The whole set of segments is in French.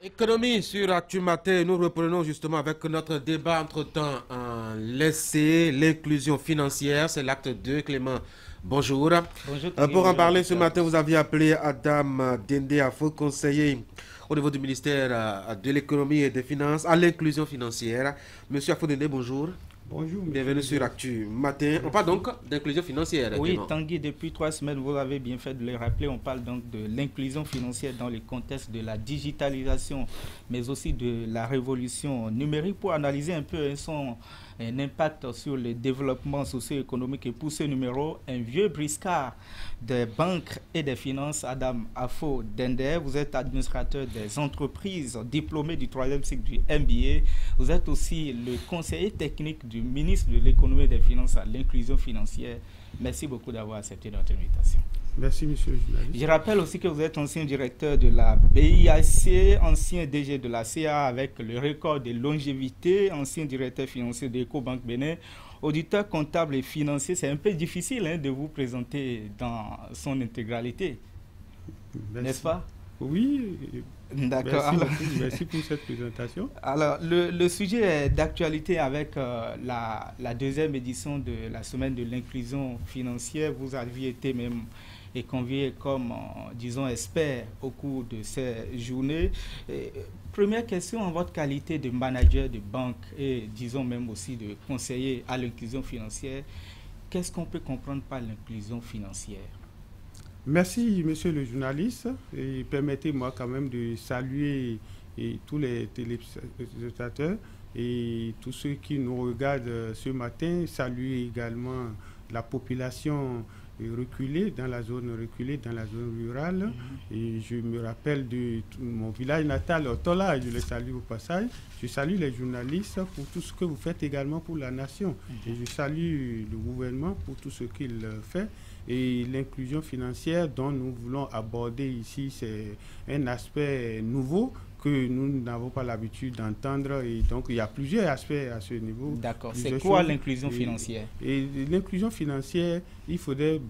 Économie sur Actu Matin, nous reprenons justement avec notre débat entre-temps laissé, l'inclusion financière, c'est l'acte 2, Clément. Bonjour. Bonjour Pour en bonjour à parler toutes ce et à matin, vous tous. aviez appelé Adam Dende Afo, conseiller au niveau du ministère de l'économie et des finances, à l'inclusion financière. Monsieur Afo Dende, bonjour. Bonjour, monsieur Bienvenue le sur journaliste. Actu Matin. On parle Merci. donc d'inclusion financière, Oui, Clément. Tanguy, depuis 3 semaines, vous avez bien fait de le rappeler. On parle donc de l'inclusion financière dans le contexte de la digitalisation, mais aussi de la révolution numérique pour analyser un peu un impact sur le développement socio-économique. Et pour ce numéro, un vieux briscard des banques et des finances, Adam Afo Dende. Vous êtes administrateur des entreprises, diplômé du 3e cycle du MBA. Vous êtes aussi le conseiller technique du ministre de l'économie et des finances à l'inclusion financière. Merci beaucoup d'avoir accepté notre invitation. Merci, monsieur le Je journaliste. rappelle aussi que vous êtes ancien directeur de la BIAC, ancien DG de la CA avec le record de longévité, ancien directeur financier d'EcoBank Bénin, auditeur comptable et financier. C'est un peu difficile de vous présenter dans son intégralité, n'est-ce Merci. pas? Oui, D'accord. merci Alors, beaucoup. Merci pour cette présentation. le sujet est d'actualité avec la deuxième édition de la semaine de l'inclusion financière. Vous aviez été même convié comme, disons, expert au cours de ces journées. Première question, en votre qualité de manager de banque et, disons, même aussi de conseiller à l'inclusion financière, qu'est-ce qu'on peut comprendre par l'inclusion financière? Merci, monsieur le journaliste. Et permettez-moi quand même de saluer tous les téléspectateurs et tous ceux qui nous regardent ce matin. Saluer également la population reculée, dans la zone reculée, dans la zone rurale. Et je me rappelle de mon village natal, Otola, et je le salue au passage. Je salue les journalistes pour tout ce que vous faites également pour la nation. Et je salue le gouvernement pour tout ce qu'il fait. Et l'inclusion financière dont nous voulons aborder ici, c'est un aspect nouveau que nous n'avons pas l'habitude d'entendre. Et donc, il y a plusieurs aspects à ce niveau. D'accord. C'est Plusieurs quoi choses. l'inclusion financière? Et l'inclusion financière, il faudrait,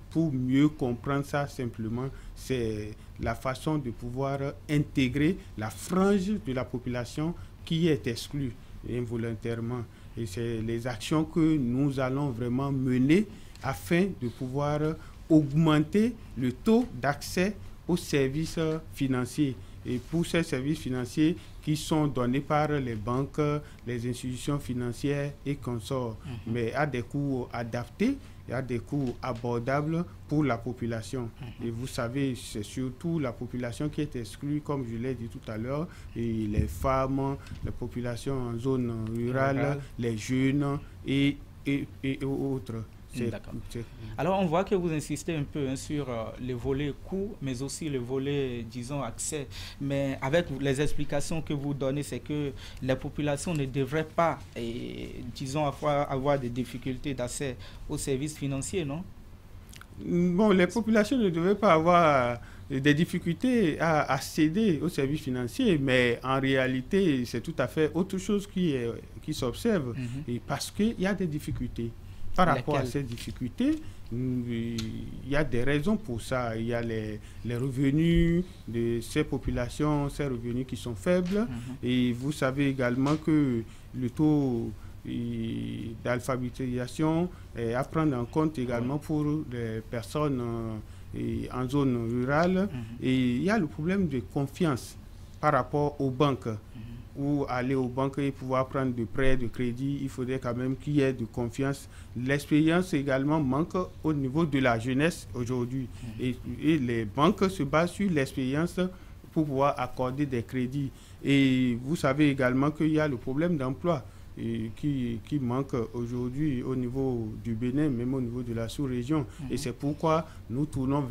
pour mieux comprendre ça simplement, c'est la façon de pouvoir intégrer la frange de la population qui est exclue involontairement. Et c'est les actions que nous allons vraiment mener afin de pouvoir augmenter le taux d'accès aux services financiers. Et pour ces services financiers qui sont donnés par les banques, les institutions financières et consorts, mais à des coûts adaptés et à des coûts abordables pour la population. Et vous savez, c'est surtout la population qui est exclue, comme je l'ai dit tout à l'heure, et les femmes, la population en zone rurale, les jeunes et autres. D'accord. Alors, on voit que vous insistez un peu sur le volet coût, mais aussi le volet, disons, accès. Mais avec les explications que vous donnez, c'est que les populations ne devraient pas, disons, avoir des difficultés d'accès aux services financiers, non? Bon, les populations ne devraient pas avoir des difficultés à accéder aux services financiers, mais en réalité, c'est tout à fait autre chose qui s'observe, et parce qu'il y a des difficultés. Par rapport à ces difficultés, il y a des raisons pour ça. Il y a les revenus de ces populations, ces revenus qui sont faibles. Et vous savez également que le taux d'alphabétisation est à prendre en compte également pour les personnes en zone rurale. Et il y a le problème de confiance par rapport aux banques. Ou aller aux banques et pouvoir prendre de prêts, de crédits, il faudrait quand même qu'il y ait de confiance. L'expérience également manque au niveau de la jeunesse aujourd'hui. Et les banques se basent sur l'expérience pour pouvoir accorder des crédits. Et vous savez également qu'il y a le problème d'emploi qui manque aujourd'hui au niveau du Bénin, même au niveau de la sous-région. Et c'est pourquoi nous tournons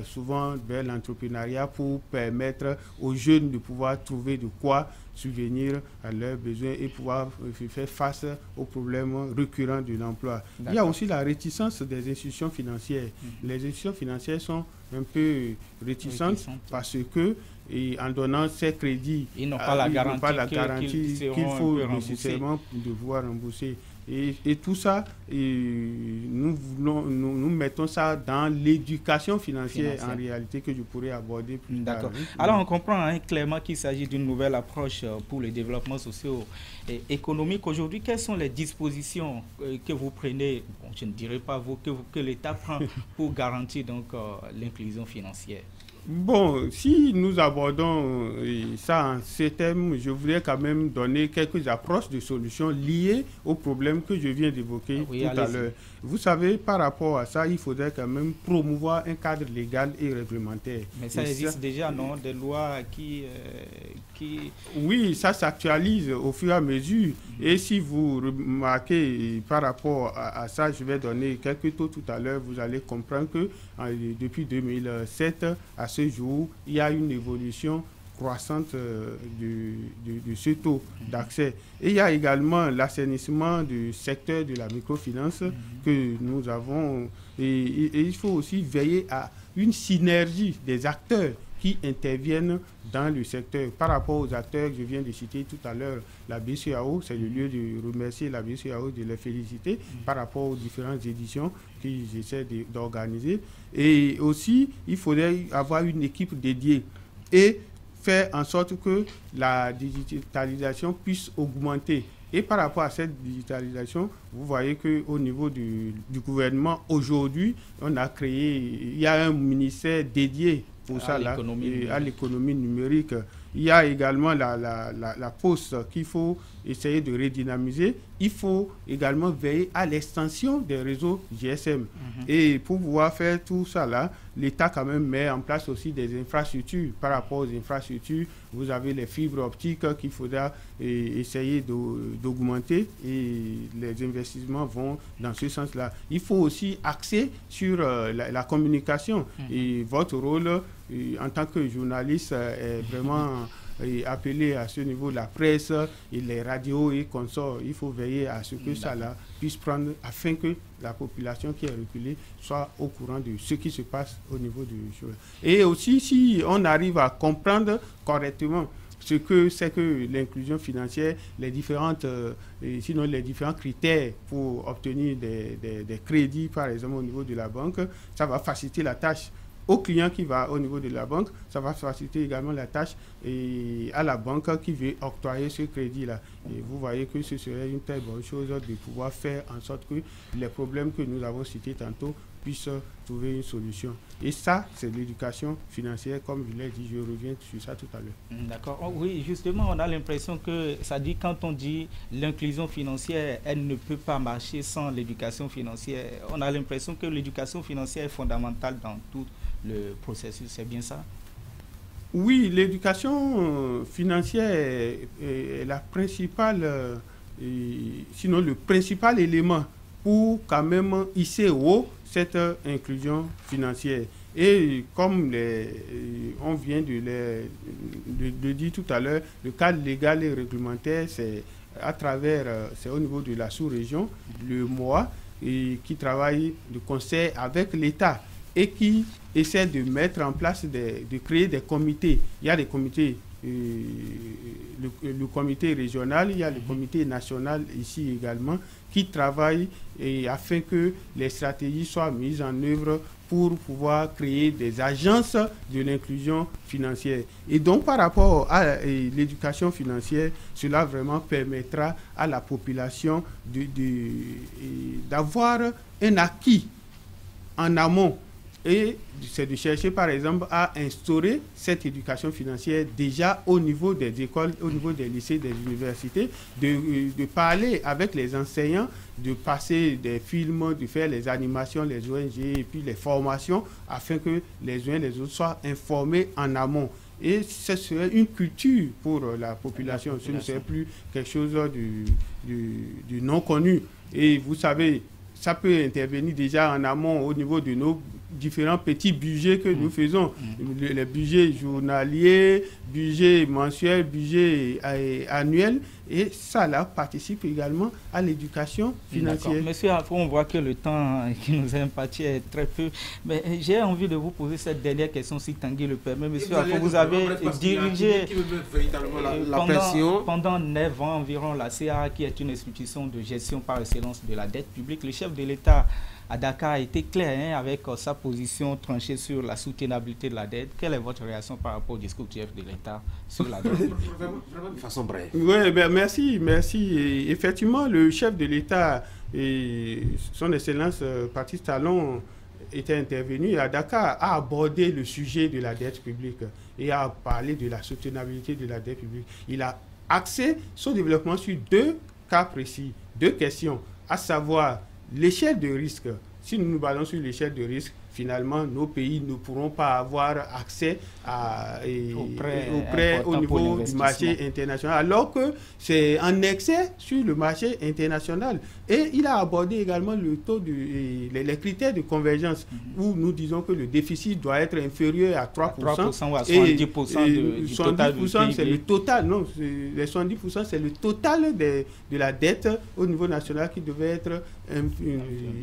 souvent vers l'entrepreneuriat pour permettre aux jeunes de pouvoir trouver de quoi subvenir à leurs besoins et pouvoir faire face aux problèmes récurrents de l'emploi. Il y a aussi la réticence des institutions financières. Les institutions financières sont un peu réticentes parce que en donnant ces crédits, ils n'ont pas la garantie qu'il faut nécessairement devoir rembourser. Et tout ça, nous mettons ça dans l'éducation financière en réalité que je pourrais aborder plus tard. D'accord. Alors on comprend clairement qu'il s'agit d'une nouvelle approche pour le développement socio-économique. Aujourd'hui, quelles sont les dispositions que vous prenez, je ne dirais pas vous, que l'État prend pour garantir donc l'inclusion financière? Bon, si nous abordons ça en ces termes, je voudrais quand même donner quelques approches de solutions liées aux problèmes que je viens d'évoquer tout à l'heure. Vous savez, par rapport à ça, il faudrait quand même promouvoir un cadre légal et réglementaire. Mais ça existe déjà, non? Des lois qui... Oui, ça s'actualise au fur et à mesure. Et si vous remarquez par rapport à ça, je vais donner quelques taux tout à l'heure, vous allez comprendre que depuis 2007 à ce jour, il y a une évolution croissante de ce taux d'accès. Et il y a également l'assainissement du secteur de la microfinance que nous avons. Et il faut aussi veiller à une synergie des acteurs qui interviennent dans le secteur. Par rapport aux acteurs que je viens de citer tout à l'heure, la BCEAO, c'est le lieu de remercier la BCEAO, de les féliciter par rapport aux différentes éditions qu'ils essaient d'organiser. Et aussi, il faudrait avoir une équipe dédiée et faire en sorte que la digitalisation puisse augmenter. Et par rapport à cette digitalisation, vous voyez qu'au niveau du gouvernement, aujourd'hui, on a créé, il y a un ministère dédié pour ça, là, à l'économie numérique. Il y a également la poste qu'il faut essayer de redynamiser. Il faut également veiller à l'extension des réseaux GSM. Et pour pouvoir faire tout ça, là, l'État quand même met en place aussi des infrastructures. Par rapport aux infrastructures, vous avez les fibres optiques qu'il faudra essayer d'augmenter et les investissements vont dans ce sens-là. Il faut aussi axer sur la communication. Et votre rôle en tant que journaliste est vraiment appelé à ce niveau, la presse et les radios et consorts. Il faut veiller à ce que ça là puisse prendre afin que la population qui est reculée soit au courant de ce qui se passe au niveau du show. Et aussi, si on arrive à comprendre correctement ce que c'est que l'inclusion financière, les différents critères pour obtenir des crédits, par exemple au niveau de la banque, ça va faciliter la tâche au client qui va au niveau de la banque, ça va faciliter également la tâche à la banque qui veut octroyer ce crédit-là. Et vous voyez que ce serait une très bonne chose de pouvoir faire en sorte que les problèmes que nous avons cités tantôt puissent trouver une solution. Et ça, c'est l'éducation financière, comme je l'ai dit, je reviens sur ça tout à l'heure. D'accord. Oh, oui, justement, on a l'impression que ça dit, quand on dit l'inclusion financière, elle ne peut pas marcher sans l'éducation financière. On a l'impression que l'éducation financière est fondamentale dans tout le processus, c'est bien ça? Oui, l'éducation financière est la principale, sinon le principal élément pour quand même hisser haut cette inclusion financière. Et comme on vient de dire tout à l'heure, le cadre légal et réglementaire, c'est c'est au niveau de la sous-région, le MOA, qui travaille de concert avec l'État et qui essaie de mettre en place, de créer des comités. Il y a des comités, le comité régional, il y a le comité national ici également, qui travaillent afin que les stratégies soient mises en œuvre pour pouvoir créer des agences de l'inclusion financière. Et donc, par rapport à l'éducation financière, cela vraiment permettra à la population d'avoir un acquis en amont. Et c'est de chercher, par exemple, à instaurer cette éducation financière déjà au niveau des écoles, au niveau des lycées, des universités, de parler avec les enseignants, de passer des films, de faire les animations, les ONG et puis les formations, afin que les uns et les autres soient informés en amont. Et ce serait une culture pour la population. Ce ne serait plus quelque chose du non connu. Et vous savez, ça peut intervenir déjà en amont au niveau de nos différents petits budgets que nous faisons. Les budgets journaliers, budgets mensuels, budgets annuels. Et ça, là, participe également à l'éducation financière. Monsieur Afo, on voit que le temps qui nous est imparti est très peu. Mais j'ai envie de vous poser cette dernière question, si Tanguy le permet. Monsieur Afo, vous avez dirigé pendant 9 ans environ la CA, qui est une institution de gestion par excellence de la dette publique. Le chef de l'État à Dakar a été clair avec sa position tranchée sur la soutenabilité de la dette. Quelle est votre réaction par rapport au discours du chef de l'État sur la dette publique? De façon brève. Oui, ben merci. Et effectivement, le chef de l'État et son Excellence Patrice Talon était intervenu à Dakar, a abordé le sujet de la dette publique et a parlé de la soutenabilité de la dette publique. Il a axé son développement sur 2 cas précis, 2 questions, à savoir l'échelle de risque. Si nous nous basons sur l'échelle de risque, finalement, nos pays ne pourront pas avoir accès aux prêts au niveau du marché international, alors que c'est un excès sur le marché international. Et il a abordé également le taux les critères de convergence, où nous disons que le déficit doit être inférieur à 3%. 3% ou à 70% du total. 70%, c'est le total. Non, les 70%, c'est le total de la dette au niveau national qui devait être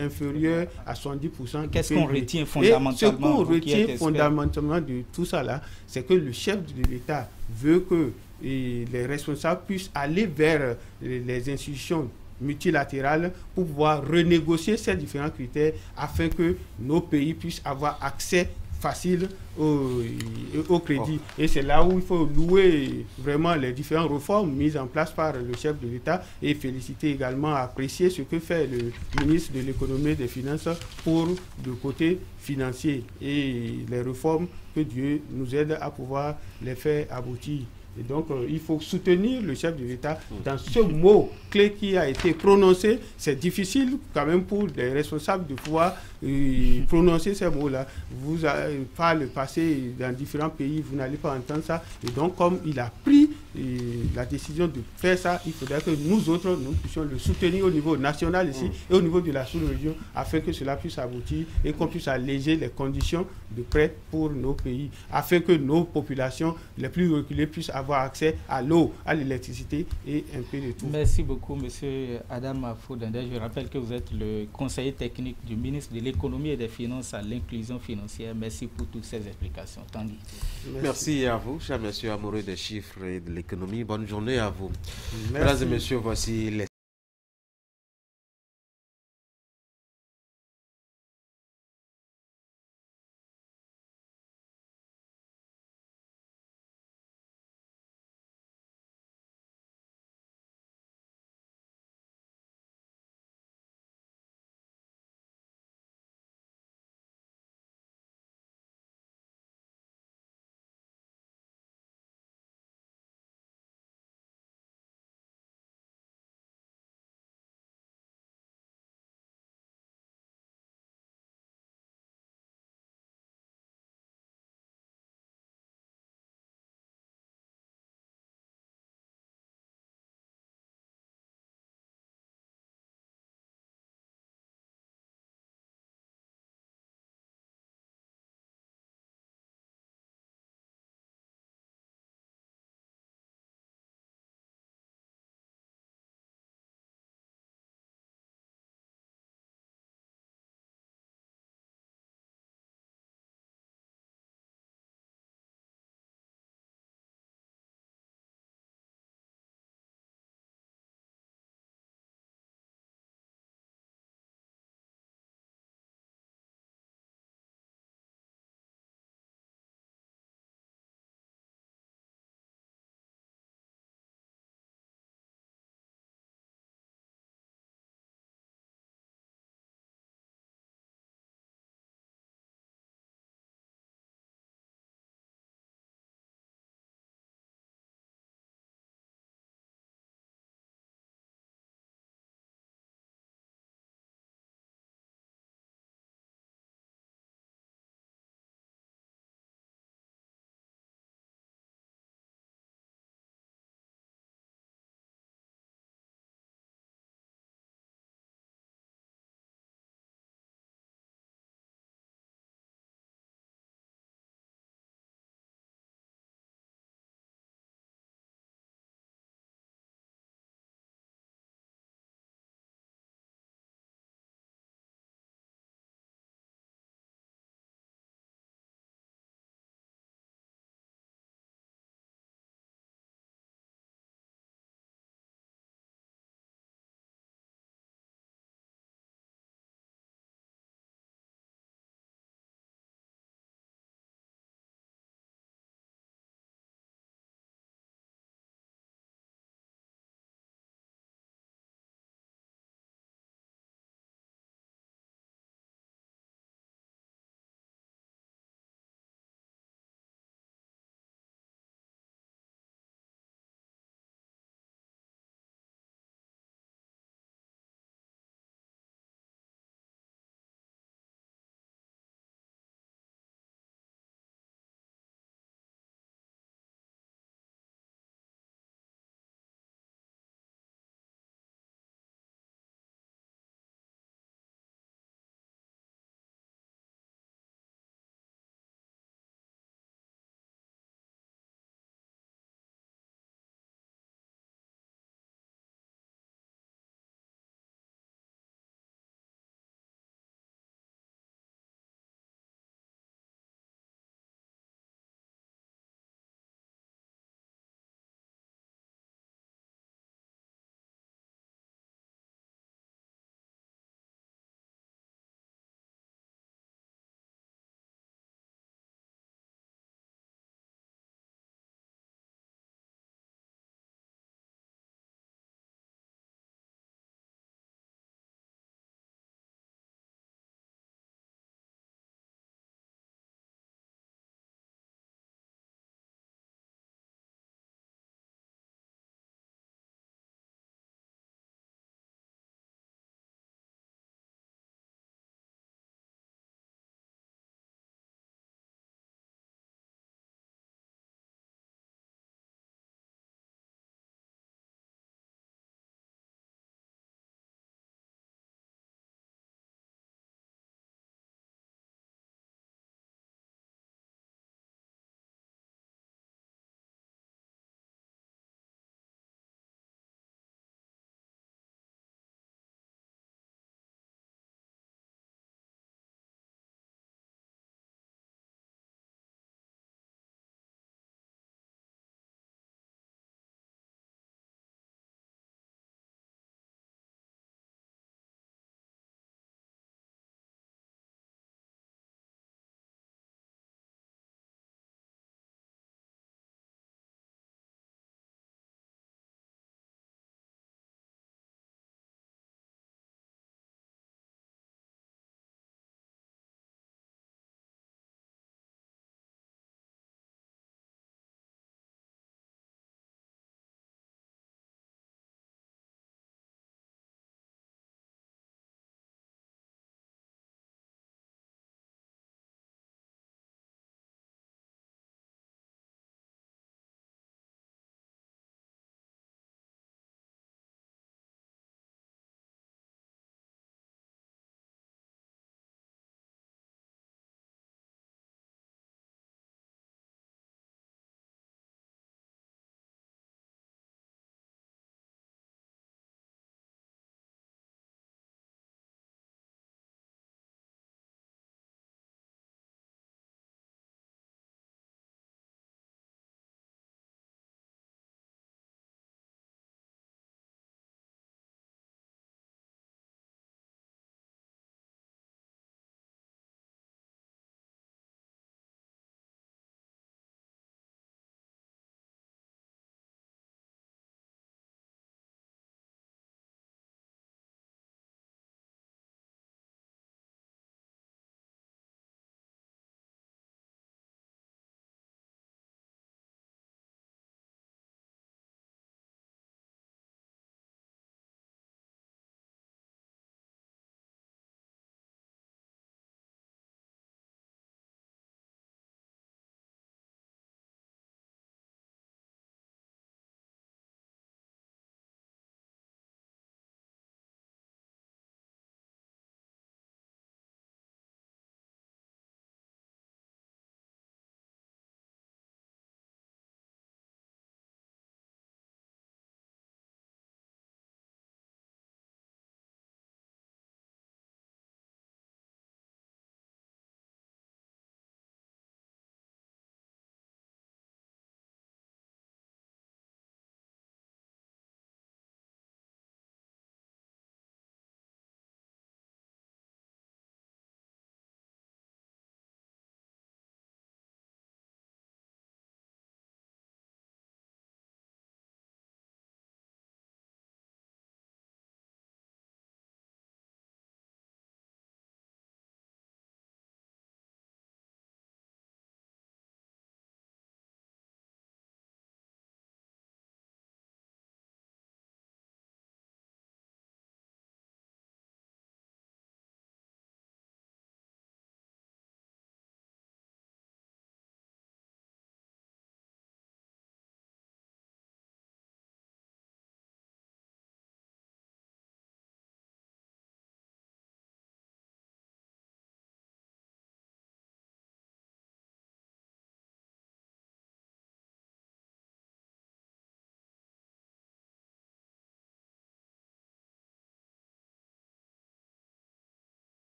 inférieur à 70%. Qu'est-ce qu'on retient fondamentalement? Et ce qu'on retient fondamentalement de tout ça là, c'est que le chef de l'État veut que les responsables puissent aller vers les institutions multilatérales pour pouvoir renégocier ces différents critères afin que nos pays puissent avoir accès facile au crédit. Et c'est là où il faut louer vraiment les différentes réformes mises en place par le chef de l'État et féliciter également, apprécier ce que fait le ministre de l'économie et des finances pour le côté financier et les réformes que Dieu nous aide à pouvoir les faire aboutir. Et donc, il faut soutenir le chef de l'État dans ce mot clé qui a été prononcé. C'est difficile quand même pour les responsables de pouvoir prononcer ces mots-là. Par le passé, dans différents pays, vous n'allez pas entendre ça. Et donc, comme il a pris la décision de faire ça, il faudrait que nous autres, nous puissions le soutenir au niveau national ici et au niveau de la sous-région, afin que cela puisse aboutir et qu'on puisse alléger les conditions de prêt pour nos pays, afin que nos populations les plus reculées puissent avoir accès à l'eau, à l'électricité et un peu de tout. Merci beaucoup, monsieur Adam Afo-Dende. Je rappelle que vous êtes le conseiller technique du ministre de l'économie et des finances à l'inclusion financière. Merci pour toutes ces explications. Tanguy. Merci à vous, cher monsieur amoureux des chiffres et de l'économie. Bonne journée à vous. Mesdames et messieurs, voici les